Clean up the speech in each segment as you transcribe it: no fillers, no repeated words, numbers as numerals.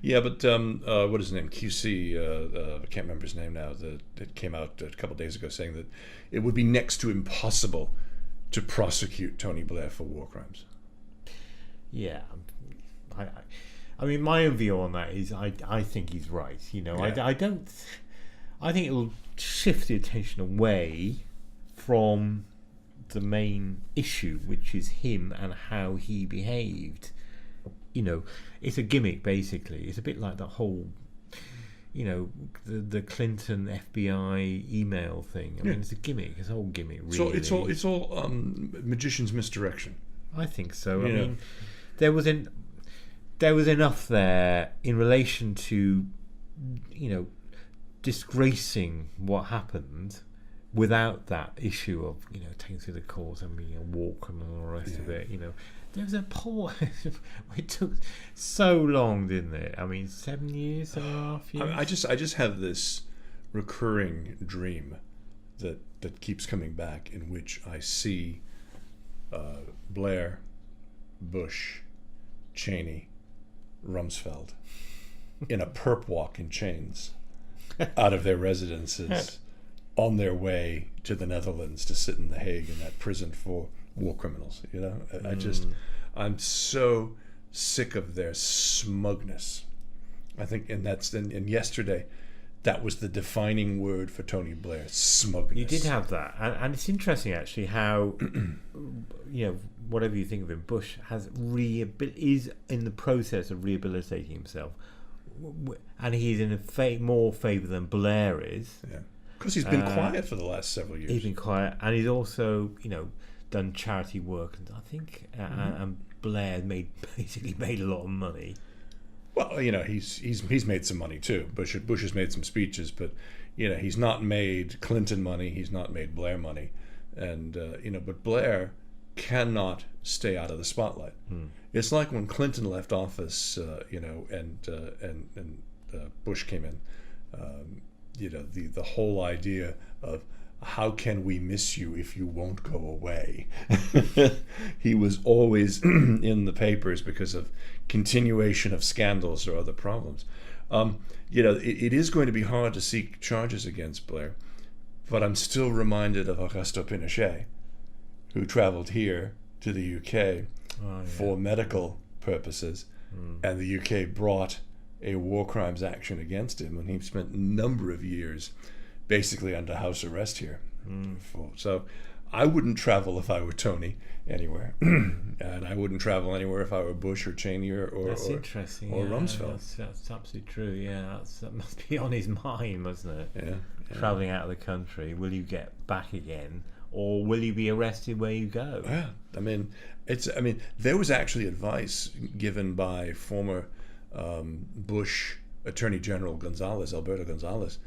Yeah, but what is his name? QC. I can't remember his name now. That came out a couple of days ago saying that it would be next to impossible to prosecute Tony Blair for war crimes. Yeah, I, I I mean, my own view on that is I think he's right. Yeah. I don't. I think it will shift the attention away from the main issue, which is him and how he behaved. It's a gimmick basically. It's a bit like the whole, the Clinton FBI email thing. I Yeah. mean, it's a gimmick. It's a whole gimmick, really. So it's all magician's misdirection. I think so. I Yeah. mean, there was enough there in relation to, disgracing what happened without that issue of taking through the courts and being a war criminal and all the rest of Yeah. it. There was a poor. It took so long, didn't it? I mean, 7 years, 7.5 years. I just have this recurring dream that keeps coming back, in which I see Blair, Bush, Cheney, Rumsfeld in a perp walk in chains out of their residences on their way to the Netherlands to sit in The Hague in that prison for war criminals. I'm so sick of their smugness. I think, and yesterday, that was the defining word for Tony Blair: smugness. You did have that, and it's interesting actually how, whatever you think of him, Bush is in the process of rehabilitating himself, and he's in more favour than Blair is. Yeah, because he's been quiet for the last several years. He's been quiet, and he's also, done charity work, and I think, and Blair basically made a lot of money. Well, he's made some money too. Bush has made some speeches, but he's not made Clinton money. He's not made Blair money, and but Blair cannot stay out of the spotlight. It's like when Clinton left office, and Bush came in. The whole idea of how can we miss you if you won't go away? He was always in the papers because of continuation of scandals or other problems. It is going to be hard to seek charges against Blair, but I'm still reminded of Augusto Pinochet, who traveled here to the UK for medical purposes, and the UK brought a war crimes action against him, and he spent a number of years basically under house arrest here. So I wouldn't travel if I were Tony anywhere, and I wouldn't travel anywhere if I were Bush or Cheney or That's interesting. or Yeah, Rumsfeld. that's absolutely true. Yeah, that must be on his mind, mustn't it? Yeah. Traveling out of the country, will you get back again, or will you be arrested where you go? Yeah, there was actually advice given by former Bush Attorney General Alberto Gonzalez.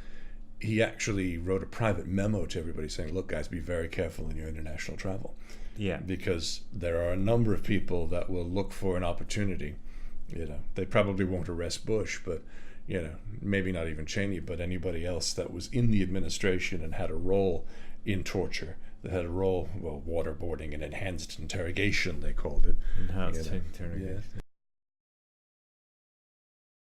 He actually wrote a private memo to everybody saying, "Look, guys, be very careful in your international travel." Yeah, Because there are a number of people that will look for an opportunity. They probably won't arrest Bush, but maybe not even Cheney, but anybody else that was in the administration and had a role in torture, that had a role, waterboarding and enhanced interrogation, they called it. enhanced You know, interrogation. yeah.